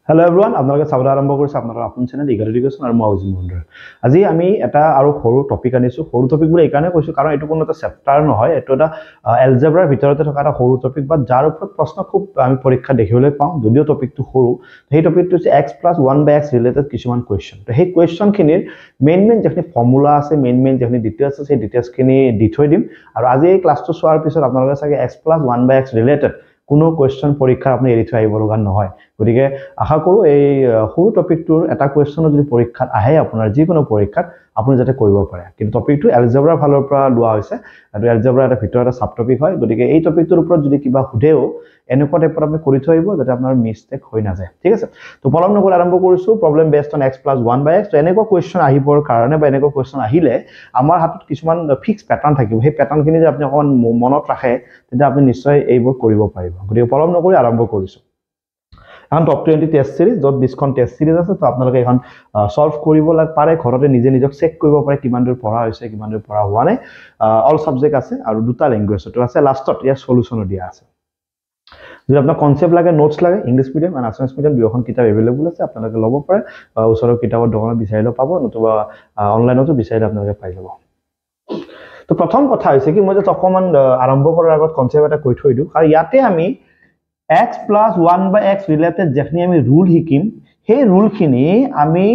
Hello everyone, আপোনালোকে চাবলৈ আৰম্ভ কৰিছে আপোনালোকৰ আপোন চেনেল ইগল এডুকেশ্যন আৰু মই অজিম মণ্ডল। আজি আমি এটা আৰু সৰু টপিক আনিছো। সৰু টপিক বুলি এইকাৰণে কৈছো কাৰণ এইটো কোনো এটা চেপ্টাৰ নহয়, এইটো এটা এলজেব্ৰাৰ ভিতৰতে থকা এটা সৰু টপিক বা যাৰ ওপৰত প্ৰশ্ন খুব আমি পৰীক্ষা দেখিবলৈ পাওঁ। যদিও টপিকটো সৰু, সেই টপিকটো হৈছে x+1/x ৰিলেটেড কিছুমান কুৱেশ্যন। তো সেই কুৱেশ্যনখিনিৰ মেইন যিখিনি ফৰ্মুলা আছে, মেইন যিখিনি ডিটেইলছ আছে, সেই ডিটেইলছখিনি দি থৈ দিম। আৰু আজি এই ক্লাছটো চোৱাৰ পিছত আপোনালোকে চাগে x+1/x ৰিলেটেড কোনো কুৱেশ্যন পৰীক্ষা আপুনি এৰি থৈ আহিব লগা নহয়। গতিকে আশা কৰোঁ এই সৰু টপিকটোৰ এটা কুৱেশ্যনো যদি পৰীক্ষাত আহে আপোনাৰ যিকোনো পৰীক্ষাত আপুনি যাতে কৰিব পাৰে। কিন্তু টপিকটো এলজেব্ৰাৰ ফালৰ পৰা লোৱা হৈছে, আৰু এলজেব্ৰাৰ এটা ভিতৰত এটা সাব টপিক হয়। গতিকে এই টপিকটোৰ ওপৰত যদি কিবা সুধেও এনেকুৱা টাইপত আপুনি কৰি থৈ আহিব যাতে আপোনাৰ মিষ্টেক হৈ নাযায়। ঠিক আছে, তো পলম নকৰি আৰম্ভ কৰিছোঁ। Problem based on x+1/x। তো এনেকুৱা কুৱেশ্যন আহিবৰ কাৰণে বা এনেকুৱা কুৱেশ্যন আহিলে আমাৰ হাতত কিছুমান ফিক্স পেটাৰ্ণ থাকিব। সেই পেটাৰ্ণখিনি যদি আপুনি অকণমান মনত ৰাখে তেতিয়া আপুনি নিশ্চয় এইবোৰ কৰিব পাৰিব। গতিকে পলম নকৰি আৰম্ভ কৰিছোঁ। এখন টপ 20 টেষ্ট সিৰিজ, য'ত 20খন টেষ্ট সিৰিজ আছে। তো আপোনালোকে এখন সলভ কৰিব পাৰে, ঘৰতে নিজে নিজক চেক কৰিব পাৰে কিমান দূৰ পঢ়া হৈছে, কিমান দূৰ পঢ়া হোৱা নাই। অল ছাবজেক্ট আছে আৰু দুটা লেংগুৱেজতো আছে। লাষ্টত ইয়াৰ সলিউশ্যনো দিয়া আছে। যদি আপোনাৰ কনচেপ্ট লাগে, নোটছ লাগে, ইংলিছ মিডিয়াম আৰু আছামিছ মিডিয়াম দুয়োখন কিতাপ এভেইলেবল আছে, আপোনালোকে ল'ব পাৰে। ওচৰৰ কিতাপৰ দোকানত বিচাৰিলেও পাব, নতুবা অনলাইনতো বিচাৰিলে আপোনালোকে পাই যাব। তো প্ৰথম কথা হৈছে কি, মই যে অকণমান আৰম্ভ কৰাৰ আগত কনচেপ্ট এটা কৈ থৈ দিওঁ। আৰু ইয়াতে আমি x+1/x ৰিলেটেড যেখিনি আমি ৰুল শিকিম, সেই ৰুলখিনি আমি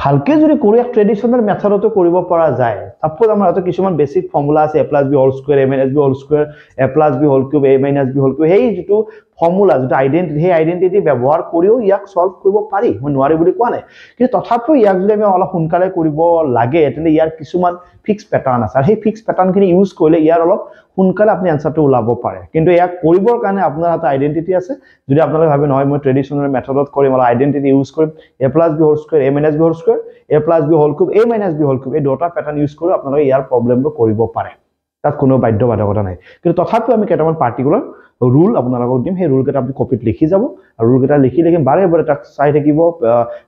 ভালকে যদি কৰো এক ট্ৰেডিশনাল মেথডতো কৰিব পৰা যায়। সাপোজ আমাৰ হাতত কিছুমান বেসিক ফৰ্মুলা আছে, a+b whole square, a - b whole square, a+b whole cube, a - b whole cube. সেই যেটো ফৰ্মুলা, যেটো আইডেন্টিটি, সেই আইডেন্টিটি ব্যৱহাৰ কৰিও ইয়াক সলভ কৰিব পাৰি। মই নোৱাৰি বুলি কোৱা নাই, কিন্তু তথাপিও ইয়াক যদি আমি অলপ সোনকালে কৰিব লাগে তেন্তে ইয়াৰ কিছুমান ফিক্স প্যাটাৰ্ন আছে। আৰু সেই ফিক্স প্যাটাৰ্নখিনি ইউজ কৰিলে ইয়াৰ অলপ সোনকালে আপুনি আনসাৰটো ওলাব পাৰে। কিন্তু ইয়াক কৰিবৰ কাৰণে আপোনাৰ হাতত আইডেন্টিটি আছে। যদি আপোনালোকে ভাবে নহয় মই ট্ৰেডিশনাল মেথডত কৰিম, অলপ আইডেন্টিটি ইউজ কৰিম, a+b whole square, a - b whole square, a+b whole cube, a - b whole cube, এই দুটা প্যাটাৰ্ন ইউজ কৰি আপোনালোকে ইয়াৰ প্ৰবলেমটো কৰিব পাৰে। তাত কোনো বাধ্যবাধকতা নাই। কিন্তু তথাপিও আমি কেইটামান পাৰ্টিকুলাৰ ৰুল আপোনালোকক দিম। সেই ৰুল কেইটা আপুনি কপিত লিখি যাব, আৰু ৰুল কেইটা লিখি বাৰে বাৰে তাক চাই থাকিব,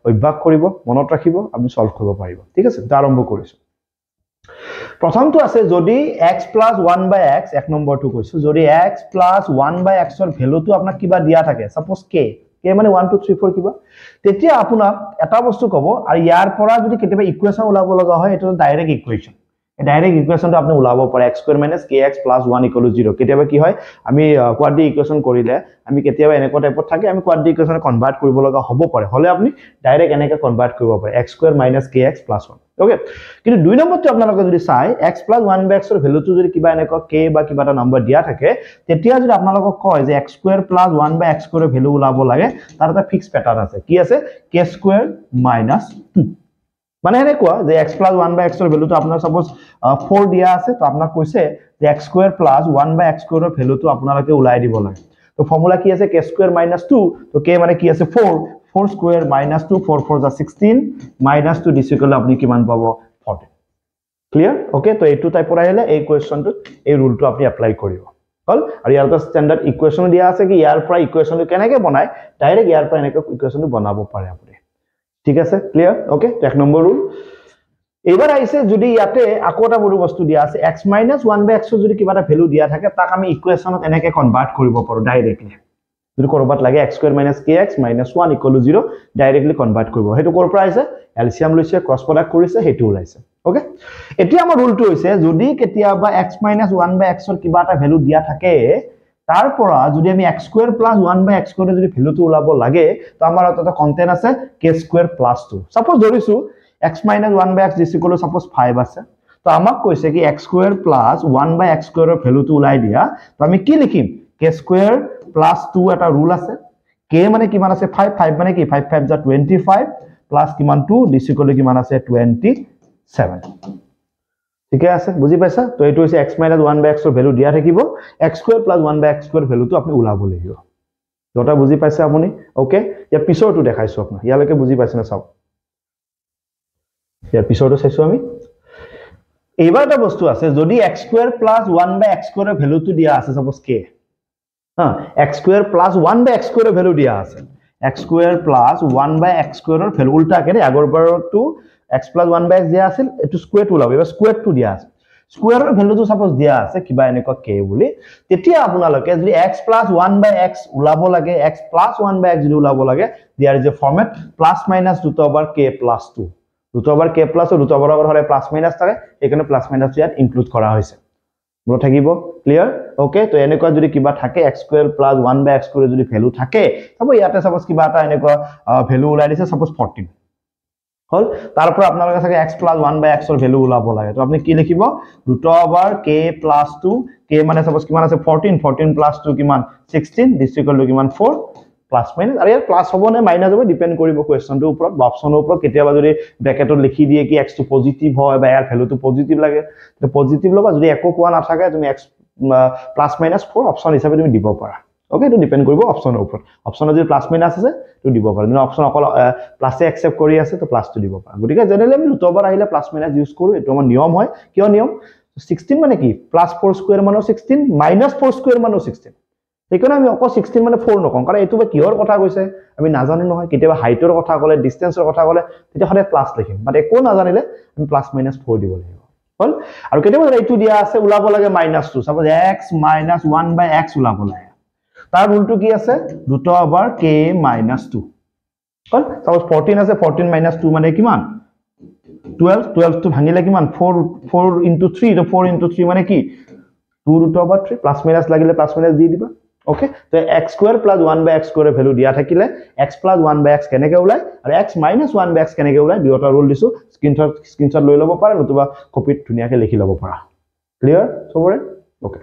অভ্যাস কৰিব, মনত ৰাখিব, আপুনি সলভ কৰিব পাৰিব। ঠিক আছে, তো আৰম্ভ কৰিছো। প্ৰথমটো আছে, যদি x+1/x, এক নম্বৰটো কৈছো, যদি x+1/x ৰ ভ্যালুটো আপোনাক কিবা দিয়া থাকে, সাপোজ k মানে 1 2 3 4 কিবা, তেতিয়া আপোনাক এটা বস্তু ক'ব। আৰু ইয়াৰ পৰা যদি কেতিয়াবা ইকুৱেশ্যন ওলাব লগা হয়, এটা ডাইৰেক্ট ইকুৱেশ্যন। ডাইৰেক্ট ইকুৱেশ্যনটো আপুনি ওলাব পাৰে, x² - kx + 1 = 0। কেতিয়াবা কি হয়, আমি কোৱাড্ৰেটিক ইকুৱেশ্যন কৰিলে আমি কেতিয়াবা এনেকুৱা টাইপত থাকে, আমি কোৱাড্ৰেটিক ইকুৱেশ্যন কনভাৰ্ট কৰিব লগা হ'ব পাৰে। হলে আপুনি ডাইৰেক্ট এনেকৈ কনভাৰ্ট কৰিব পাৰে, x² - kx + 1। ওকে, কিন্তু দুই নম্বৰটো আপোনালোকে যদি চাই, x+1/x ৰ ভ্যালুটো যদি কিবা এনেকুৱা k বা কিবা এটা নম্বৰ দিয়া থাকে, তেতিয়া যদি আপোনালোকক কয় যে x² + 1/x ৰ ভ্যালু ওলাব লাগে, তাৰ এটা ফিক্স প্যাটাৰ্ন আছে। কি আছে? k² - 2। মানে এনেকুৱা যে x+1/x ৰ ভ্যালুটো আপোনাৰ সাপোজ 4 দিয়া আছে, তো আপোনাক কৈছে যে x² + 1/x ৰ ভ্যালুটো আপোনালোকে ওলাই দিব লাগে। তো ফৰ্মুলা কি আছে? k² - 2। তো k মানে কি আছে? 4 4² - 2, 4 4 = 16 - 2 ডিসিকল আপুনি কিমান পাব? 14। ক্লিয়াৰ? ওকে, তো এইটো টাইপৰ আহিলে এই কুৱেশ্যনটো, এই ৰুলটো আপুনি এপ্লাই কৰিব। হল? আৰু ইয়াৰ এটা স্ট্যান্ডাৰ্ড ইকুৱেশ্যন দিয়া আছে কি ইয়াৰ পৰা ইকুৱেশ্যনটো কেনেকৈ বনায়, ডাইৰেক্ট ইয়াৰ পৰা এনেকৈ ইকুৱেশ্যনটো বনাব পাৰে আপুনি। ঠিক আছে, ক্লিয়াৰ? ওকে, এক নম্বৰ ৰুল। এবাৰ আহিছে, যদি ইয়াতে আকৌ এটা বড় বস্তু দিয়া আছে, x-1/x যদি কিবা এটা ভ্যালু দিয়া থাকে, তাক আমি ইকুৱেশ্যনত এনেকৈ কনভাৰ্ট কৰিব পাৰো ডাইৰেক্টলি। যদি কৰবাত লাগে x² - kx - 1 = 0, ডাইৰেক্টলি কনভাৰ্ট কৰিব। সেইটো ক'ৰ পৰা আহিছে? এলচিএম লৈছে, ক্ৰছ প্ৰডাক্ট কৰিছে, সেইটো ওলাইছে। ওকে, এতিয়া আমাৰ ৰুলটো হৈছে, যদি কেতিয়াবা x-1/x ৰ কিবা এটা ভ্যালু দিয়া থাকে, তাৰ পৰা যদি আমি x² + 1/x কৰি যদি ভ্যালুটো ওলাব লাগে, তো আমাৰ এটা কন্টেন্ট আছে k² + 2। সাপোজ ধৰিছো x-1/x = সাপোজ 5 আছে। তো আমাক কৈছে কি x² + 1/x ৰ ভ্যালুটো ওলাই দিয়া। তো আমি কি লিখিম? k² + 2 এটা ৰুল আছে। k মানে কিমান আছে? 5 5 মানে কি? 5 5 = 25 প্লাস কিমান 2 ডিসিকল কিমান আছে? 27। ঠিক আছে, বুজি পাইছা? তো এইটো হৈছে x-1/x ৰ ভ্যালু দিয়া থাকিব, x² + 1/x ৰ ভ্যালুটো আপুনি ওলাব লাগিব। দুটা বুজি পাইছে আপুনি? ওকে, ইয়াৰ পিছৰটো দেখাইছো আপোনাক। ইয়ালৈকে বুজি পাইছে না? চাওক, ইয়াৰ পিছৰটো চাইছো আমি। এইবাৰ এটা বস্তু আছে, যদি x² + 1/x ৰ ভ্যালুটো দিয়া আছে, সাপোজ k, x² + 1/x ৰ ভ্যালু দিয়া আছে, x² + 1/x ৰ ভ্যালু উল্টাকে আগৰ বাৰটো x + 1/x দিয়া আছিল, এটো স্কয়াৰটো ওলাব, এবাৰ স্কয়াৰটো দিয়া আছে। স্কোয়াৰৰ ভ্যালুটো সাপোজ দিয়া আছে কিবা এনেকুৱা k বুলি তেতিয়া আপোনালোকে যদি x + 1/x উলাব লাগে x + 1/x যদি উলাব লাগে there is a format +- k + 2 √k + √, হলে প্লাস মাইনাস থাকে এখানে প্লাস মাইনাস ইয়াত ইনক্লুড করা হয়েছে মনত থাকিব ক্লিয়ার ওকে তো এনেকুৱা যদি কিবা থাকে x² + 1/x কৰে যদি ভ্যালু থাকে তবে ইয়াতে সাপোজ কিবা এটা এনেকুৱা ভ্যালু উলাই দিছে সাপোজ 14 হল তারপর আপোনালোকে থাকে x + 1/x এর ভ্যালু উলাব লাগে তো আপনি কি লিখিব √k + 2 k মানে সাপোজ কিমান আছে 14 14 + 2 কিমান 16 দিস ইকুয়াল টু কিমান 4 প্লাস মাইনাস আর ইয়ার প্লাস হ'ব নে মাইনাস হ'ব ডিপেন্ড কৰিব কোৱেশ্চনটোৰ ওপৰত বা অপচনৰ ওপৰত কেতিয়াবা যদি ব্ৰ্যাকেটত লিখি দিয়ে কি x টো পজিটিভ হয় বা ইয়াৰ ভ্যালুটো পজিটিভ লাগে তো পজিটিভ লবা যদি একো কোৱা নাথাকে তুমি x +- 4 অপচন হিচাপে তুমি দিব পাৰা ওকে তো ডিপেন্ড কৰিব অপচনৰ ওপৰত অপচনত যদি প্লাস মাইনাস আছে তো দিব পাৰা যদি অপচন অকল প্লাসে একসেপ্ট কৰি আছে তো প্লাস টো দিব পাৰা গতিকে জেনেৰেলি আমি √, আহিলে প্লাস মাইনাস ইউজ কৰো এটো আমাৰ নিয়ম হয় কিয় নিয়ম 16 মানে কি +4² মানে 16 -4² মানে 16 সেইকাৰণে আমি অকল 16 মানে 4 নকওঁ কাৰণ এটো বা কিহৰ কথা কৈছে আমি নাজানো নহয় কেতিয়াবা হাইটৰ কথা ক'লে ডিসটেন্সৰ কথা ক'লে তেতিয়া হলে প্লাস লিখিম বাট একো নাজানিলে আমি +- 4 দিব লাগিব হল আৰু কেতিয়াবা এইটো দিয়া আছে উলাব লাগে -2 সাপোজ x - 1/x উলাব লাগে তাৰ ৰুলটো কি আছে √k - 2 হল সাপোজ 14 আছে 14 - 2 মানে কিমান 12 12 টো ভাঙিলে কিমান 4 4 * 3 তো 4 * 3 মানে কি 2√3 প্লাস মাইনাস লাগিলে প্লাস মাইনাস দি দিবা ওকে তো x² + 1/x করে ভ্যালু দিয়া থাকিলে x + 1/x কেনেকে ওলাই আৰু x - 1/x কেনেকে ওলাই দুটা ৰুল দিছো স্ক্ৰিনশ্বট লৈ লব পাৰা নতুবা কপিত ধুনিয়াকে লিখি লব পাৰা ক্লিয়াৰ সবৰে ওকে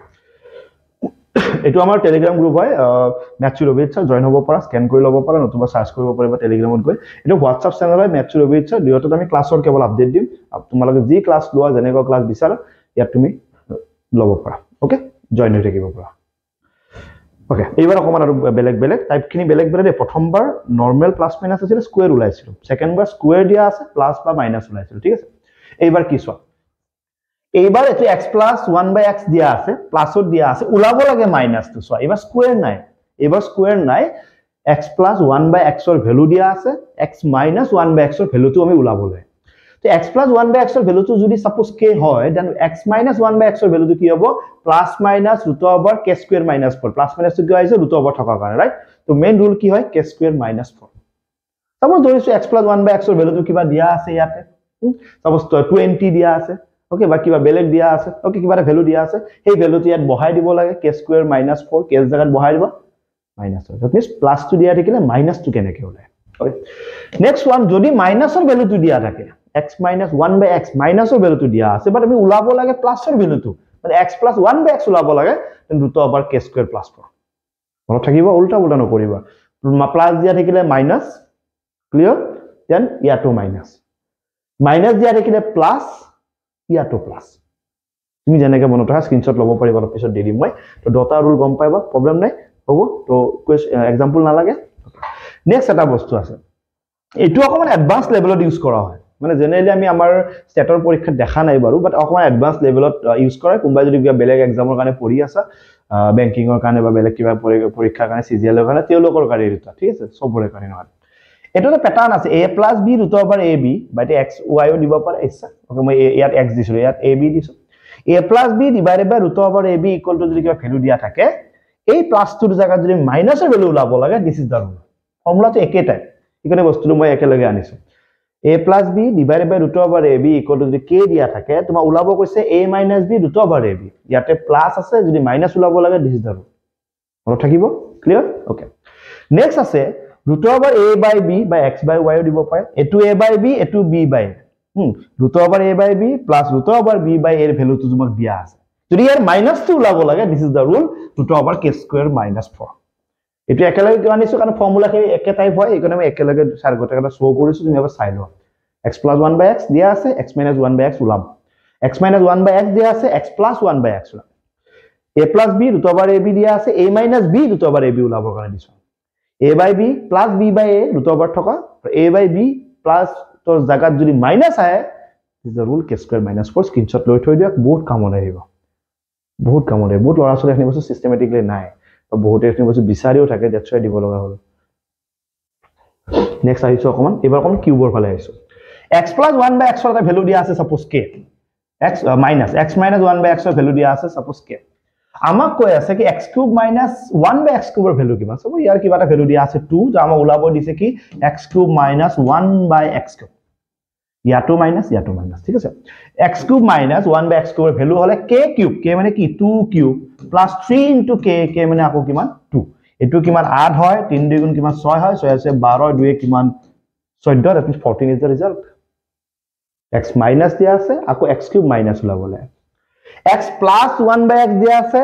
এটো আমাৰ টেলিগ্ৰাম গ্ৰুপ হয় ম্যাথছৰ অভিচ্ছা জয়েন হ'ব পাৰা স্ক্যান কৰি লব পাৰা নতুবা সাৰ্চ কৰিব পাৰিবা টেলিগ্ৰামত গৈ এটো হোৱাটসঅ্যাপ চেনেল হয় ম্যাথছৰ অভিচ্ছা দুয়োটাত আমি ক্লাছৰ কেৱল আপডেট দিম তোমালোকে যি ক্লাছ লোৱা যেনেকুৱা ক্লাছ বিচাৰা ইয়াত তুমি লব পাৰা ওকে জয়েন হৈ থাকিব পাৰা ওকে এইবাৰ অকমান আৰু বেলেগ টাইপখিনি বেলেগ প্ৰথমবাৰ নৰমাল প্লাস মাইনাস আছিল স্কয়াৰ উলাইছিল সেকেন্ডবাৰ স্কয়াৰ দিয়া আছে প্লাস বা মাইনাস উলাইছিল ঠিক আছে এইবাৰ কি চোৱা এইবাৰ এটো x + 1/x দিয়া আছে প্লাসত দিয়া আছে উলাব লাগে -2 চোৱা এইবাৰ স্কয়ার নাই x + 1/x এর ভ্যালু দিয়া আছে x - 1/x এর ভ্যালুটো আমি উলাব লাগে তো x + 1/x এর ভ্যালুটো যদি সাপোজ k হয় দেন x - 1/x এর ভ্যালুটো কি হ'ব +- k² - 4 প্লাস মাইনাস কি আইছে √, থকাৰ কাৰণে ৰাইট তো মেইন ৰুল কি হয় k² - 4 সাপোজ ধৰিছো x + 1/x এর ভ্যালুটো কিবা দিয়া আছে ইয়াতে সাপোজ 20 দিয়া আছে ওকে বা কিবা বেলেগ দিয়া আছে ওকে কিবা এটা ভ্যালু দিয়া আছে সেই ভ্যালুটো ইয়াত বহাই দিব লাগে k² - 4 k জায়গাত বহাই দিবা -4 দ্যাট মিন্স প্লাস টু দিয়া থাকিলে -2 কেনেকে ওলাই ওকে নেক্সট ওয়ান যদি মাইনাসৰ ভ্যালুটো দিয়া থাকে x - 1/x মাইনাসৰ ভ্যালুটো দিয়া আছে বাট আমি উলাব লাগে প্লাসৰ ভ্যালুটো মানে x + 1/x উলাব লাগে দেন √k² + 4 মনত থাকিব উল্টা নকৰিবা প্লাস দিয়া থাকিলে মাইনাস ক্লিয়াৰ দেন ইয়াটো মাইনাস দিয়া থাকিলে প্লাস ইয়াটো প্লাস তুমি যেনেকে মনত ৰাখা স্ক্ৰিনশ্বট লব পাৰিবা অলপ পিছত দি দিম মই তো ডটা ৰুল গম পাইবা প্ৰবলেম নাই হ'ব তো এক্সাম্পল নালাগে নেক্সট এটা বস্তু আছে এটো অকমান এডভান্স লেভেলত ইউজ কৰা হয় মানে জেনেৰেলি আমি আমাৰ স্টেটৰ পৰীক্ষাত দেখা নাই বাৰু বাট অকমান এডভান্স লেভেলত ইউজ কৰা কোনবা যদি বেলেগ এক্সামৰ কাৰণে পঢ়ি আছা বেংকিংৰ কাৰণে বা বেলেগ কিবা পৰীক্ষাৰ কাৰণে সিজিএলৰ কাৰণে তেওঁলোকৰ কাৰণে এটা ঠিক আছে সবৰে কাৰণে নহয় এটো এটা প্যাটাৰ্ন আছে a + b √ab বাইতে x y ও দিব পাৰে ইচ্ছা ওকে মই ইয়াত x দিছো ইয়াত ab দিছো a + b √ab equal to যদি কিবা ভ্যালু দিয়া থাকে এই প্লাসটোৰ জায়গাত যদি মাইনাসৰ ভ্যালু ওলাব লাগে দিস ইজ দা ৰুল ফৰ্মুলাটো একেটাই ইকনে বস্তুটো মই একেলগে আনিছো a + b √ab equal to যদি k দিয়া থাকে তোমা ওলাব কৈছে a - b √ab ইয়াতে প্লাস আছে যদি মাইনাস ওলাব লাগে দিস ইজ দা ৰুল মনত থাকিব ক্লিয়াৰ ওকে নেক্সট আছে √a/b বা x/y ও দিব পাৰে এটো a/b এটো b/a √a/b প্লাস √b/a এর ভ্যালুটো তোমাক দিয়া আছে যদি ইয়াৰ মাইনাসটো ওলাব লাগে this is the rule √k² - 4 এটো একেলগে কিয় আনিছো কাৰণ ফৰ্মুলাখিনি একে টাইপ হয় এইকাৰণে আমি একেলগে চাৰ গোটেইটা শো কৰিছো তুমি এবাৰ চাই লোৱা x + 1/x দিয়া আছে x - 1/x ওলাব x - 1/x দিয়া আছে x + 1/x ওলাব a + b √ab দিয়া আছে a - b √ab ওলাবৰ কাৰণে দিছো a/b plus b/a √, থকা a/b plus তোৰ জায়গাত যদি মাইনাস আহে is the rule k² - 4 screenshot লৈ থৈ দিয়ক বহুত কামত আহিব বহুত লৰা ছোৱালী এখিনি বস্তু সিস্টেমেটিকলি নাই বহুত এখিনি বস্তু বিচাৰিও থাকে দ্যাটছ ওয়াই দিব লগা হল নেক্সট আহিছো অকমান এবাৰ অকমান কিউবৰ ফালে আহিছো x + 1/x এটা ভ্যালু দিয়া আছে suppose k x minus x minus 1 by x ৰ ভ্যালু দিয়া আছে suppose k আমাক কৈ আছে কি x cube minus 1 by x cube ৰ ভ্যালু কিমান সব ইয়াৰ কিবা এটা ভ্যালু দিয়া আছে 2 তো আমাক ওলাব দিছে কি x cube minus 1 by x cube ইয়াটো minus ঠিক আছে x cube minus 1 by x cube ৰ ভ্যালু হলে k cube k মানে কি 2 cube plus 3 into k k মানে আকৌ কিমান 2 এটো কিমান 8 হয় 3 2 গুণ কিমান 6 হয় 6 আছে 12 2 কিমান 14 that means 14 is the result x minus দিয়া আছে আকৌ x cube minus ওলাবলে x plus 1 by x দিয়া আছে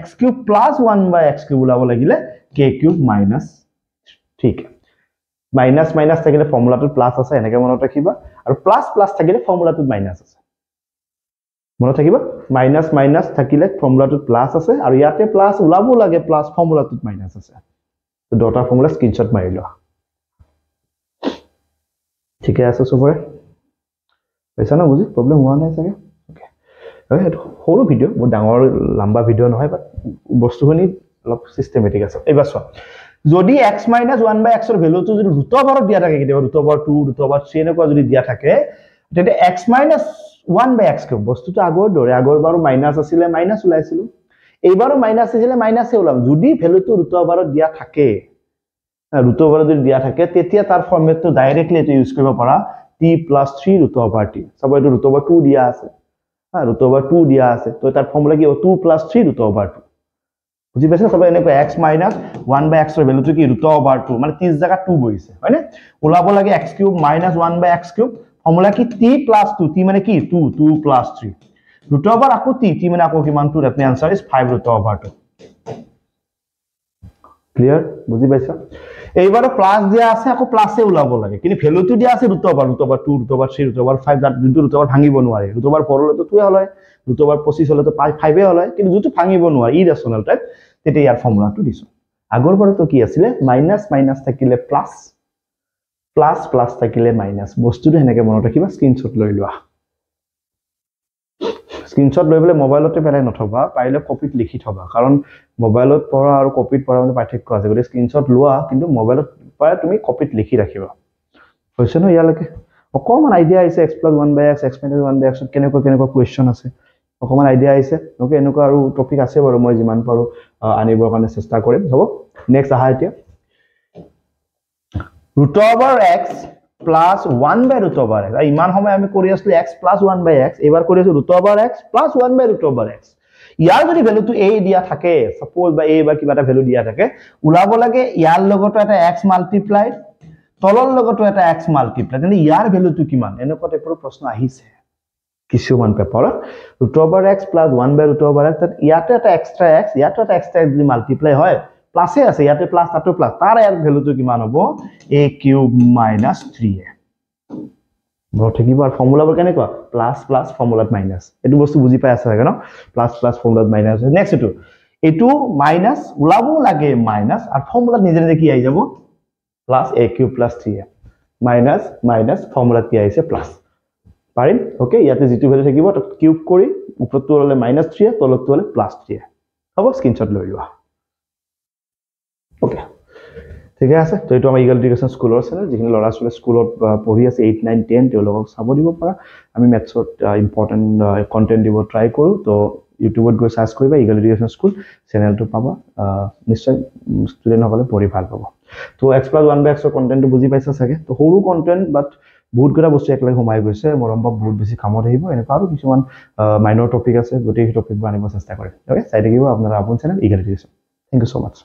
x cube plus 1 by x cube ওলাব লাগিলে k cube minus ঠিক মাইনাস মাইনাস থাকিলে ফর্মুলাটো প্লাস আছে এনেকে মনত ৰাখিবা আৰু প্লাস প্লাস থাকিলে ফৰ্মুলাটো মাইনাস আছে মনত ৰাখিবা মাইনাস মাইনাস থাকিলে ফৰ্মুলাটো প্লাস আছে আৰু ইয়াতে প্লাস ওলাব লাগে প্লাস ফৰ্মুলাটো মাইনাস আছে তো দুটা ফৰ্মুলা স্ক্ৰিনশট মাৰি লোৱা ঠিক আছে সবৰে পইছা না বুজি প্ৰবলেম হোৱা নাই চাগে ওকে এটা সৰু ভিডিও বহুত ডাঙৰ লম্বা ভিডিও নহয় বাট বস্তুখিনি অলপ সিস্টেমেটিক আছে এইবাৰ চোৱা যদি x minus 1 by x ৰ ভ্যালুটো যদি ৰুট ওভাৰত দিয়া থাকে কেতিয়াবা ৰুট ওভাৰ 2 ৰুট ওভাৰ 3 এনেকুৱা যদি দিয়া থাকে তেতিয়া x minus 1 by x cube বস্তুটো আগৰ দৰে আগৰবাৰো মাইনাস আছিল মাইনাস ওলাইছিল এইবাৰো মাইনাস আছিল মাইনাসে ওলাম যদি ভ্যালুটো ৰুট ওভাৰত দিয়া থাকে ৰুট ওভাৰত যদি দিয়া থাকে তেতিয়া তাৰ ফৰ্মেটটো ডাইৰেক্টলি এটো ইউজ কৰিব পাৰা t + 3 ৰুট ওভাৰ t সব এটো ৰুট ওভাৰ 2 দিয়া আছে ৰুট ওভাৰ 2 দিয়া আছে তো তাৰ ফৰ্মুলা কি 2 + 3 ৰুট ওভাৰ 2 বুজি পাইছা সব এনেকৈ x minus 1 by x ৰ ভ্যালুটো কি ৰুট ওভাৰ 2 মানে 30 জায়গা 2 বহিছে হয়নে ওলাব লাগে x cube minus 1 by x cube formula কি t + 2 t মানে কি 2 2 + 3 ৰুট ওভাৰ আকৌ t t মানে আকৌ কিমান 2 that means answer is 5 root over 2 clear বুজি পাইছা এইবাৰ প্লাস দিয়া আছে আকৌ প্লাসে ওলাব লাগে কিন্তু ভ্যালুটো দিয়া আছে root over 2 root over 3 root over 5 that যোনটো ৰুট ওভাৰ ভাঙিব নোৱাৰে ৰুট ওভাৰ 4 হলে তো 2 হলে ৰুট ওভাৰ 25 হলে তো 5 এ হলে কিন্তু যোনটো ভাঙিব নোৱাৰে ইৰেশনাল টাইপ তেতে ইয়াৰ ফৰ্মুলাটো দিছো আগৰ বাৰ তো কি আছিল মাইনাস মাইনাস থাকিলে প্লাস প্লাস প্লাস থাকিলে মাইনাস বস্তুটো হেনেকে মনত ৰাখিবা স্ক্ৰিনশট লৈ লোৱা স্ক্ৰিনশট লৈ বলে মোবাইলতে পেলাই নথবা পাইলে কপিত লিখি থবা কাৰণ মোবাইলত পঢ়া আৰু কপিত পঢ়া মানে পাৰ্থক্য আছে গলে স্ক্ৰিনশট লোৱা কিন্তু মোবাইলত পায় তুমি কপিত লিখি ৰাখিবা হৈছে ন ইয়ালৈকে অকমান আইডিয়া আছে x + 1 by x x - 1 by x কেনেকুৱা কোৱেশ্চন আছে অকমান আইডিয়া আছে ওকে এনেকুৱা আৰু টপিক আছে বাৰু মই যিমান পাৰো আনিবৰ কাৰণে চেষ্টা কৰিম হ'ব নেক্সট আহা এতিয়া root over x plus 1 by root over x ইমান সময় আমি কৰি আছিলো x plus 1 by x এবাৰ কৰি আছো root over x plus 1 by root over x ইয়াৰ যদি ভ্যালুটো a দিয়া থাকে সাপোজ বা a বা কিবা এটা ভ্যালু দিয়া থাকে উলাব লাগে ইয়াৰ লগতো এটা x মাল্টিপ্লাইড তলৰ লগতো এটা x মাল্টিপ্লাইড মানে ইয়াৰ ভ্যালুটো কিমান এনেকুৱা টাইপৰ প্ৰশ্ন আহিছে কিছুমান পেপাৰত root over x plus 1 by root over x তাত ইয়াতে এটা এক্সট্ৰা x ইয়াতে এটা এক্সট্ৰা x যদি মাল্টিপ্লাই হয় প্লাসে আছে ইয়াতে প্লাস তাতো প্লাস তার এর ভ্যালুটো কিমান হ'ব a কিউব মাইনাস 3a বড় থাকিবা ফৰ্মুলাবোৰ কেনেকুৱা প্লাস প্লাস ফর্মুলাত মাইনাস এটো বস্তু বুজি পাই আছে ন প্লাস প্লাস ফর্মুলাত মাইনাস নেক্সট এটো মাইনাস উলাব লাগে মাইনাস আর ফর্মুলাত নিজে নিজে কি আই যাব plus a cube plus 3a minus minus ফর্মুলাত কি আইছে প্লাস পাৰিম ওকে ইয়াতে যেটো ভ্যালু থাকিব তো কিউব কৰি উপৰটো হলে মাইনাস 3a তলটো হলে প্লাস 3a হ'ব স্ক্ৰিনশট লৈ লোৱা ওকে ঠিক আছে তো এটো আমাৰ ইগল এডুকেশন স্কুলৰ চেনেল যিখিনি লৰা ছোৱালী স্কুলত পঢ়ি আছে 8 9 10 তেওঁলোকক চাব দিব পাৰা আমি ম্যাথছত ইম্পৰ্টেন্ট কন্টেন্ট দিব ট্ৰাই কৰো তো ইউটিউবত গৈ সাৰ্চ কৰিবা ইগল এডুকেশন স্কুল চেনেলটো পাবা নিশ্চয় ষ্টুডেন্ট সকলে পঢ়ি ভাল পাব তো x + 1 by x ৰ কন্টেন্টটো বুজি পাইছা চাগে তো সৰু কন্টেন্ট বাট বহুত গৰা বস্তু একলাই সোমাই গৈছে মৰম্বা বহুত বেছি কামত আহিব এনেকুৱা আৰু কিছুমান মাইনৰ টপিক আছে গোটেই টপিকবোৰ আনিব চেষ্টা কৰিম ওকে চাই থাকিব আপোনাৰ আপোন channel Eagle education thank you so mass